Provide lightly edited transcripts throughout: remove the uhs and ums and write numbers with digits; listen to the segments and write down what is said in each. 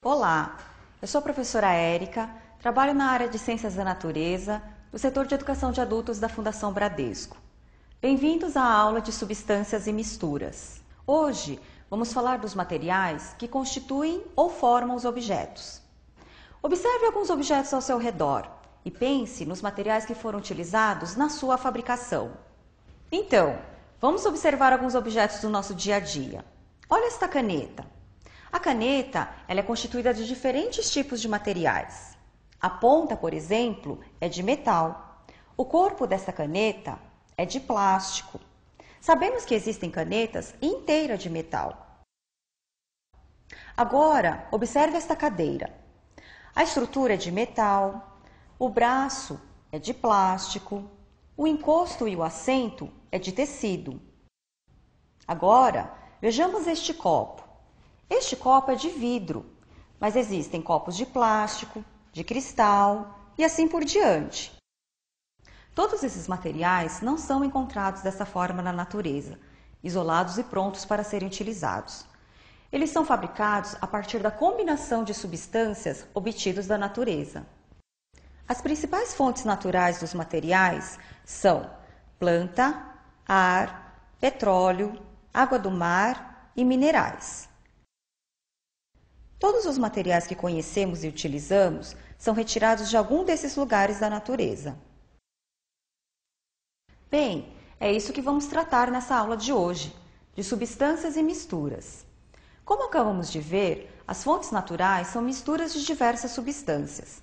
Olá, eu sou a professora Érica, trabalho na área de Ciências da Natureza, do setor de Educação de Adultos da Fundação Bradesco. Bem-vindos à aula de Substâncias e Misturas. Hoje, vamos falar dos materiais que constituem ou formam os objetos. Observe alguns objetos ao seu redor e pense nos materiais que foram utilizados na sua fabricação. Então, vamos observar alguns objetos do nosso dia a dia. Olha esta caneta. A caneta ela é constituída de diferentes tipos de materiais. A ponta, por exemplo, é de metal. O corpo desta caneta é de plástico. Sabemos que existem canetas inteiras de metal. Agora, observe esta cadeira. A estrutura é de metal, o braço é de plástico, o encosto e o assento é de tecido. Agora, vejamos este copo. Este copo é de vidro, mas existem copos de plástico, de cristal e assim por diante. Todos esses materiais não são encontrados dessa forma na natureza, isolados e prontos para serem utilizados. Eles são fabricados a partir da combinação de substâncias obtidas da natureza. As principais fontes naturais dos materiais são planta, ar, petróleo, água do mar e minerais. Todos os materiais que conhecemos e utilizamos são retirados de algum desses lugares da natureza. Bem, é isso que vamos tratar nessa aula de hoje, de substâncias e misturas. Como acabamos de ver, as fontes naturais são misturas de diversas substâncias.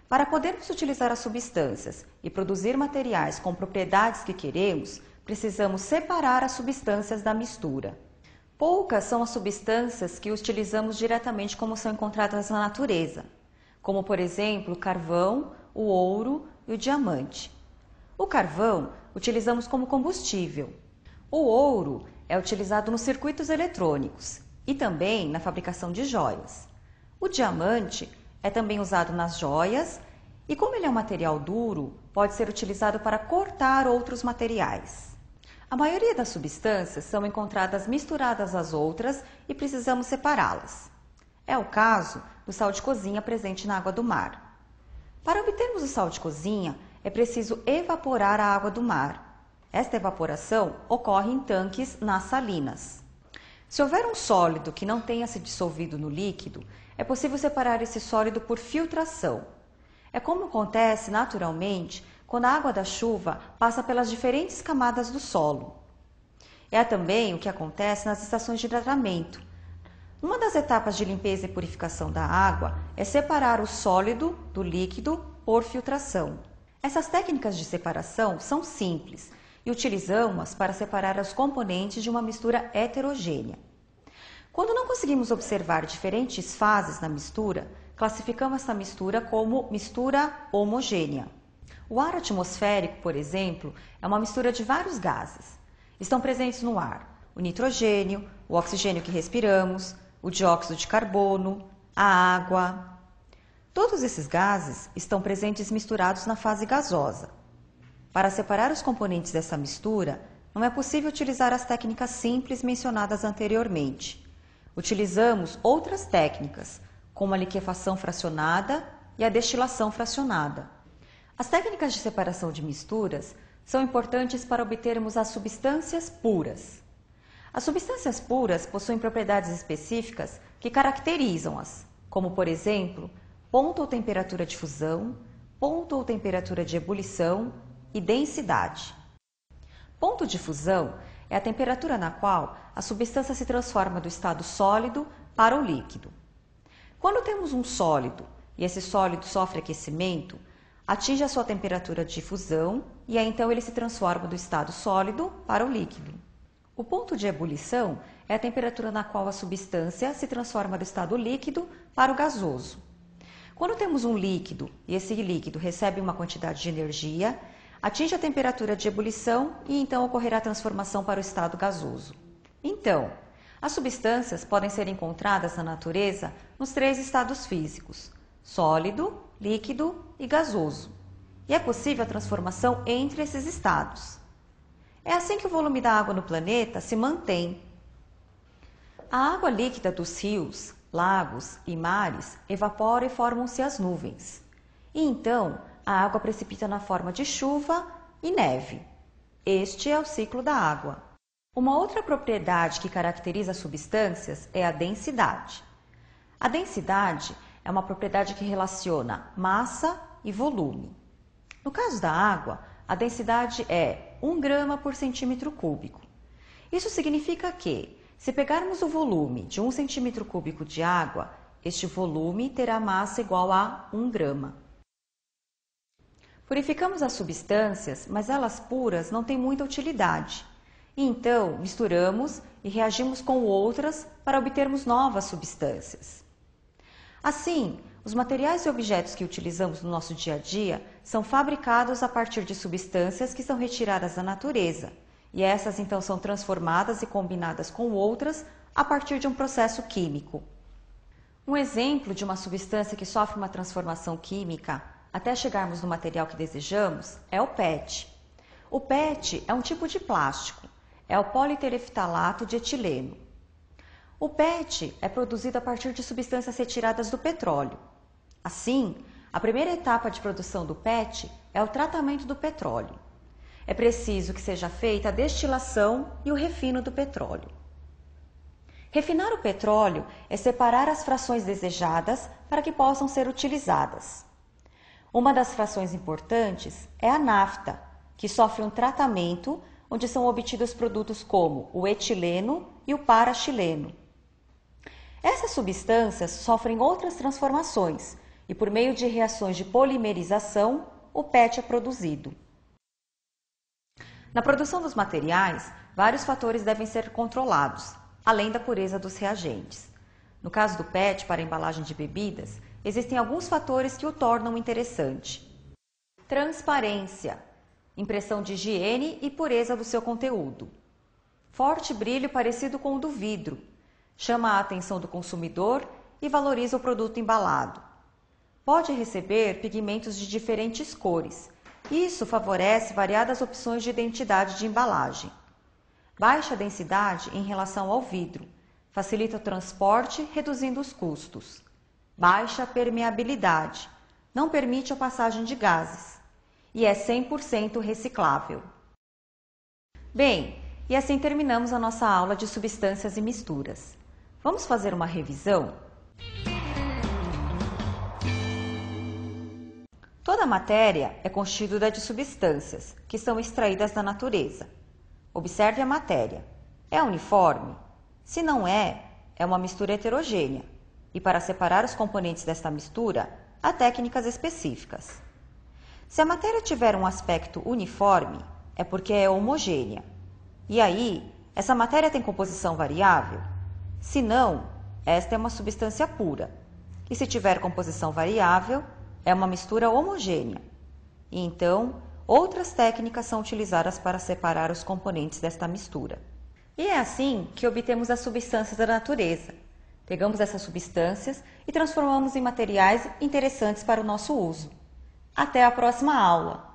Para podermos utilizar as substâncias e produzir materiais com propriedades que queremos, precisamos separar as substâncias da mistura. Poucas são as substâncias que utilizamos diretamente como são encontradas na natureza, como por exemplo o carvão, o ouro e o diamante. O carvão utilizamos como combustível. O ouro é utilizado nos circuitos eletrônicos e também na fabricação de joias. O diamante é também usado nas joias e, como ele é um material duro, pode ser utilizado para cortar outros materiais. A maioria das substâncias são encontradas misturadas às outras e precisamos separá-las. É o caso do sal de cozinha presente na água do mar. Para obtermos o sal de cozinha, é preciso evaporar a água do mar. Esta evaporação ocorre em tanques nas salinas. Se houver um sólido que não tenha se dissolvido no líquido, é possível separar esse sólido por filtração. É como acontece naturalmente quando a água da chuva passa pelas diferentes camadas do solo. É também o que acontece nas estações de tratamento. Uma das etapas de limpeza e purificação da água é separar o sólido do líquido por filtração. Essas técnicas de separação são simples e utilizamos-as para separar os componentes de uma mistura heterogênea. Quando não conseguimos observar diferentes fases na mistura, classificamos essa mistura como mistura homogênea. O ar atmosférico, por exemplo, é uma mistura de vários gases. Estão presentes no ar o nitrogênio, o oxigênio que respiramos, o dióxido de carbono, a água. Todos esses gases estão presentes misturados na fase gasosa. Para separar os componentes dessa mistura, não é possível utilizar as técnicas simples mencionadas anteriormente. Utilizamos outras técnicas, como a liquefação fracionada e a destilação fracionada. As técnicas de separação de misturas são importantes para obtermos as substâncias puras. As substâncias puras possuem propriedades específicas que caracterizam-as, como, por exemplo, ponto ou temperatura de fusão, ponto ou temperatura de ebulição e densidade. Ponto de fusão é a temperatura na qual a substância se transforma do estado sólido para o líquido. Quando temos um sólido e esse sólido sofre aquecimento, atinge a sua temperatura de fusão e aí então ele se transforma do estado sólido para o líquido. O ponto de ebulição é a temperatura na qual a substância se transforma do estado líquido para o gasoso. Quando temos um líquido e esse líquido recebe uma quantidade de energia, atinge a temperatura de ebulição e então ocorrerá a transformação para o estado gasoso. Então, as substâncias podem ser encontradas na natureza nos três estados físicos: sólido, líquido e gasoso. E é possível a transformação entre esses estados. É assim que o volume da água no planeta se mantém. A água líquida dos rios, lagos e mares evaporam e formam-se as nuvens. E então, a água precipita na forma de chuva e neve. Este é o ciclo da água. Uma outra propriedade que caracteriza substâncias é a densidade. A densidade é uma propriedade que relaciona massa e volume. No caso da água, a densidade é 1 grama por centímetro cúbico. Isso significa que, se pegarmos o volume de 1 centímetro cúbico de água, este volume terá massa igual a 1 grama. Purificamos as substâncias, mas elas puras não têm muita utilidade. E então, misturamos e reagimos com outras para obtermos novas substâncias. Assim, os materiais e objetos que utilizamos no nosso dia a dia são fabricados a partir de substâncias que são retiradas da natureza, e essas então são transformadas e combinadas com outras a partir de um processo químico. Um exemplo de uma substância que sofre uma transformação química até chegarmos no material que desejamos é o PET. O PET é um tipo de plástico, é o politereftalato de etileno. O PET é produzido a partir de substâncias retiradas do petróleo. Assim, a primeira etapa de produção do PET é o tratamento do petróleo. É preciso que seja feita a destilação e o refino do petróleo. Refinar o petróleo é separar as frações desejadas para que possam ser utilizadas. Uma das frações importantes é a nafta, que sofre um tratamento onde são obtidos produtos como o etileno e o paraxileno. Essas substâncias sofrem outras transformações e, por meio de reações de polimerização, o PET é produzido. Na produção dos materiais, vários fatores devem ser controlados, além da pureza dos reagentes. No caso do PET para embalagem de bebidas, existem alguns fatores que o tornam interessante. Transparência, impressão de higiene e pureza do seu conteúdo. Forte brilho parecido com o do vidro, chama a atenção do consumidor e valoriza o produto embalado. Pode receber pigmentos de diferentes cores. Isso favorece variadas opções de identidade de embalagem. Baixa densidade em relação ao vidro. Facilita o transporte, reduzindo os custos. Baixa permeabilidade. Não permite a passagem de gases. E é 100% reciclável. Bem, e assim terminamos a nossa aula de substâncias e misturas. Vamos fazer uma revisão? Toda matéria é constituída de substâncias, que são extraídas da natureza. Observe a matéria. É uniforme? Se não é, é uma mistura heterogênea. E para separar os componentes desta mistura, há técnicas específicas. Se a matéria tiver um aspecto uniforme, é porque é homogênea. E aí, essa matéria tem composição variável? Se não, esta é uma substância pura. E se tiver composição variável, é uma mistura homogênea. E então, outras técnicas são utilizadas para separar os componentes desta mistura. E é assim que obtemos as substâncias da natureza. Pegamos essas substâncias e transformamos em materiais interessantes para o nosso uso. Até a próxima aula!